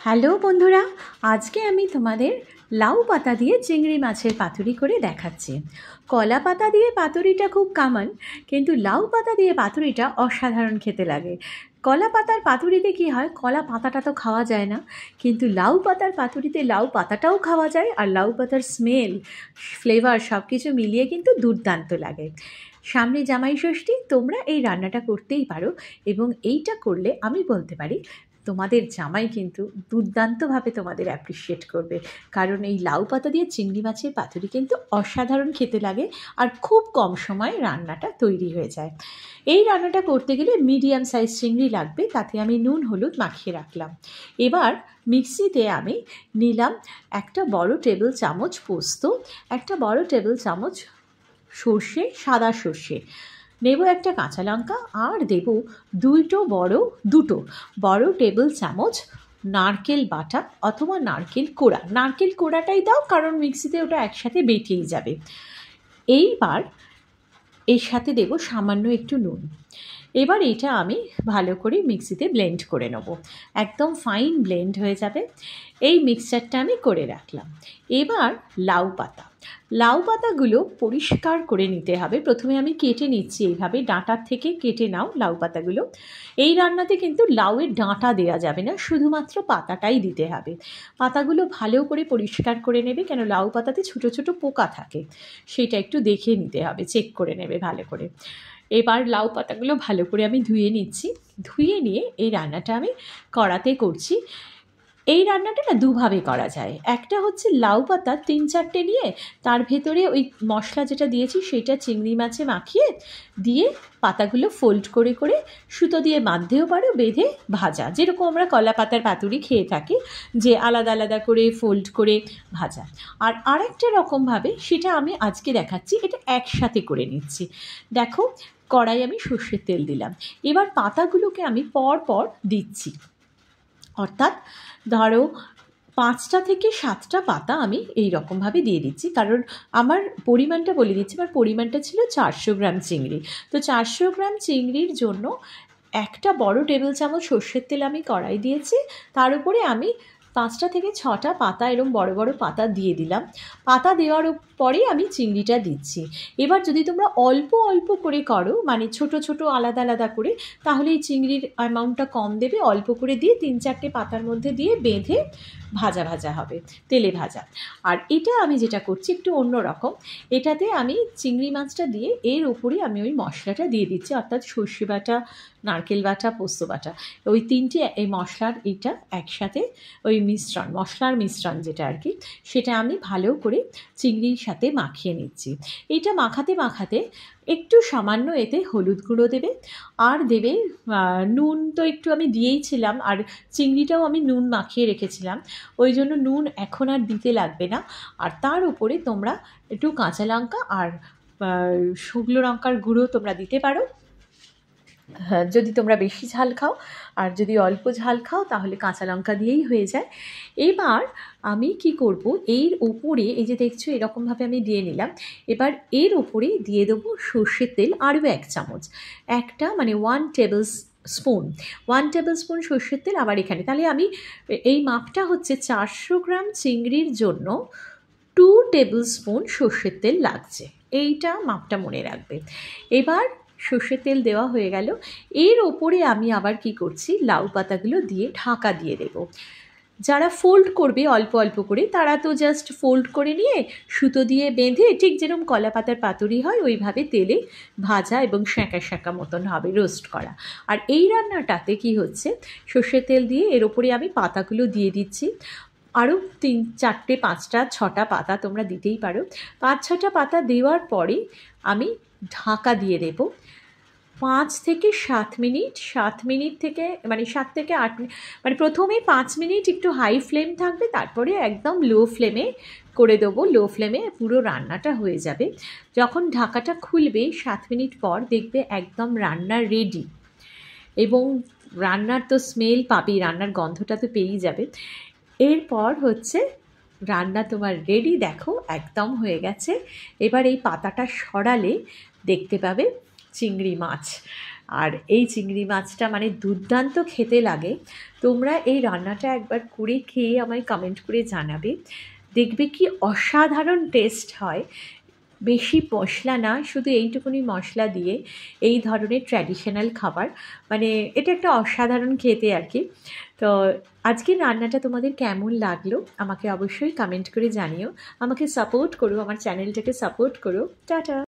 Hello বন্ধুরা, আজকে আমি তোমাদের লাউ পাতা দিয়ে চিংড়ি মাছের পাতুরি করে দেখাচ্ছি। কলা পাতা দিয়ে পাতুরিটা খুব কমন, কিন্তু লাউ পাতা দিয়ে পাতুরিটা অসাধারণ খেতে লাগে। কলা পাতার পাতুরিতে কি হয়, কলা পাতাটা তো খাওয়া যায় না, কিন্তু লাউ পাতার পাতুরিতে লাউ পাতাটাও খাওয়া যায়, আর লাউ পাতার স্মেল, ফ্লেভার সব কিছু মিলিয়ে কিন্তু দুর্দান্ত লাগে। সামনে জামাই ষষ্ঠী, তোমরা এই রান্নাটা করতেই পারো, এবং এইটা করলে আমি বলতে পারি তোমাদের জামাই কিন্তু দুর্দান্তভাবে তোমাদের অ্যাপ্রিসিয়েট করবে, কারণ এই লাউ পাতা দিয়ে চিংড়ি মাছের পাতুরি কিন্তু অসাধারণ খেতে লাগে, আর খুব কম সময়ে রান্নাটা তৈরি হয়ে যায়। এই রান্নাটা করতে গেলে মিডিয়াম সাইজ চিংড়ি লাগবে, তাতে আমি নুন হলুদ মাখিয়ে রাখলাম। এবার মিক্সিতে আমি নিলাম একটা বড় টেবিল চামচ পোস্ত, একটা বড় টেবিল চামচ সর্ষে, সাদা সর্ষে নেব, একটা কাঁচা লঙ্কা, আর দেব দুটো বড় টেবিল চামচ নারকেল বাটা অথবা নারকেল কোড়া। নারকেল কোড়াটাই দাও, কারণ মিক্সিতে ওটা একসাথে বেটেই যাবে। এইবার এর সাথে দেব সামান্য একটু নুন। এবার এটা আমি ভালো করে মিক্সিতে ব্লেন্ড করে নেব, একদম ফাইন ব্লেন্ড হয়ে যাবে। এই মিক্সচারটা আমি করে রাখলাম। এবার লাউ পাতাগুলো পরিষ্কার করে নিতে হবে। প্রথমে আমি কেটে নিচ্ছি, এইভাবে ডাঁটার থেকে কেটে নাও লাউ পাতাগুলো। এই রান্নাতে কিন্তু লাউয়ের ডাঁটা দেওয়া যাবে না, শুধুমাত্র পাতাটাই দিতে হবে। পাতাগুলো ভালো করে পরিষ্কার করে নেবে, কেন লাউ পাতাতে ছোটো ছোটো পোকা থাকে, সেটা একটু দেখে নিতে হবে, চেক করে নেবে ভালো করে। এবার লাউ পাতাগুলো ভালো করে আমি ধুয়ে নিচ্ছি। ধুয়ে নিয়ে এই রান্নাটা আমি কড়াতে করছি। এই রান্নাটা না দুভাবে করা যায়। একটা হচ্ছে লাউ পাতা 3-4টে নিয়ে তার ভেতরে ওই মশলা যেটা দিয়েছি সেটা চিংড়ি মাছে মাখিয়ে দিয়ে পাতাগুলো ফোল্ড করে করে সুতো দিয়ে বাঁধতেও পারো, বেঁধে ভাজা, যেরকম আমরা কলা পাতার পাতুরি খেয়ে থাকি, যে আলাদা আলাদা করে ফোল্ড করে ভাজা। আর আরেকটা রকমভাবে, সেটা আমি আজকে দেখাচ্ছি, এটা একসাথে করে নিচ্ছি। দেখো, কড়াই আমি সর্ষের তেল দিলাম। এবার পাতাগুলোকে আমি পর পর দিচ্ছি, অর্থাৎ ধরো 5টা থেকে 7টা পাতা আমি এই রকমভাবে দিয়ে দিচ্ছি, কারণ আমার পরিমাণটা বলে দিচ্ছি। আমার পরিমাণটা ছিল 400 গ্রাম চিংড়ি। তো 400 গ্রাম চিংড়ির জন্য একটা বড় টেবিল চামচ সর্ষের তেল আমি কড়াই দিয়েছি, তার উপরে আমি 5টা থেকে 6টা পাতা, এরকম বড় বড় পাতা দিয়ে দিলাম। পাতা দেওয়ার পরেই আমি চিংড়িটা দিচ্ছি। এবার যদি তোমরা অল্প অল্প করে করো, মানে ছোট ছোট আলাদা আলাদা করে, তাহলে এই চিংড়ির অ্যামাউন্টটা কম দেবে, অল্প করে দিয়ে 3-4টে পাতার মধ্যে দিয়ে বেঁধে ভাজা ভাজা হবে, তেলে ভাজা। আর এটা আমি যেটা করছি একটু অন্য রকম। এটাতে আমি চিংড়ি মাছটা দিয়ে এর উপরে আমি ওই মশলাটা দিয়ে দিচ্ছি, অর্থাৎ সর্ষে বাটা, নারকেল বাটা, পোস্ত বাটা, ওই 3টে এই মশলার এটা একসাথে ওই মিশ্রণ, মশলার মিশ্রণ যেটা আর কি, সেটা আমি ভালো করে চিংড়ির সাথে মাখিয়ে নিচ্ছি। এটা মাখাতে মাখাতে একটু সামান্য এতে হলুদ গুঁড়ো দেবে, আর দেবে নুন। তো একটু আমি দিয়েইছিলাম, আর চিংড়িটাও আমি নুন মাখিয়ে রেখেছিলাম, ওই জন্য নুন এখন আর দিতে লাগবে না। আর তার উপরে তোমরা একটু কাঁচা লঙ্কা আর শুকনো লঙ্কার গুঁড়ো তোমরা দিতে পারো, যদি তোমরা বেশি ঝাল খাও। আর যদি অল্প ঝাল খাও তাহলে কাঁচা লঙ্কা দিয়েই হয়ে যায়। এবার আমি কি করব, এর উপরে এই যে দেখছো এরকমভাবে আমি দিয়ে নিলাম। এবার এর উপরে দিয়ে দেবো সর্ষের তেল, আরও 1 চামচ, একটা মানে 1 টেবিল স্পুন সর্ষের তেল। আবার এখানে তাহলে আমি এই মাপটা হচ্ছে 400 গ্রাম চিংড়ির জন্য 2 টেবিল স্পুন সর্ষের তেল লাগছে, এইটা মাপটা মনে রাখবে। এবার সর্ষের তেল দেওয়া হয়ে গেল। এর ওপরে আমি আবার কি করছি, লাউ পাতাগুলো দিয়ে ঢাকা দিয়ে দেব। যারা ফোল্ড করবে অল্প অল্প করে, তারা তো জাস্ট ফোল্ড করে নিয়ে সুতো দিয়ে বেঁধে, ঠিক যেরকম কলা পাতার পাতুরি হয় ওইভাবে তেলে ভাজা এবং শাঁকা শাঁকা মতন হবে, রোস্ট করা। আর এই রান্নাটাতে কি হচ্ছে, সর্ষের তেল দিয়ে এর ওপরে আমি পাতাগুলো দিয়ে দিচ্ছি। আরও 3-4টে 5টা 6টা পাতা তোমরা দিতেই পারো। 5-6টা পাতা দেওয়ার পরে আমি ঢাকা দিয়ে দেব 5 থেকে 7 মিনিট। 7 মিনিট থেকে মানে 7 থেকে 8 মিনিট, মানে প্রথমে 5 মিনিট একটু হাই ফ্লেম থাকবে, তারপরে একদম লো ফ্লেমে করে দেবো। লো ফ্লেমে পুরো রান্নাটা হয়ে যাবে। যখন ঢাকাটা খুলবে 7 মিনিট পর, দেখবে একদম রান্না রেডি, এবং রান্নার তো স্মেল পাবেই, রান্নার গন্ধটা তো পেয়েই যাবে। এরপর হচ্ছে রান্না তোমার রেডি, দেখো একদম হয়ে গেছে। এবার এই পাতাটা সরালে দেখতে পাবে চিংড়ি মাছ আর এই চিংড়ি মাছটা মানে দুর্দান্ত খেতে লাগে। তোমরা এই রান্নাটা একবার করে খেয়ে আমায় কমেন্ট করে জানাবে, দেখবে কি অসাধারণ টেস্ট হয়। বেশি মশলা না, শুধু এইটুকুনি মশলা দিয়ে এই ধরনের ট্র্যাডিশনাল খাবার, মানে এটা একটা অসাধারণ খেতে আর কি। তো আজকের রান্নাটা তোমাদের কেমন লাগলো আমাকে অবশ্যই কমেন্ট করে জানিও। আমাকে সাপোর্ট করো, আমার চ্যানেলটাকে সাপোর্ট করো। টাটা।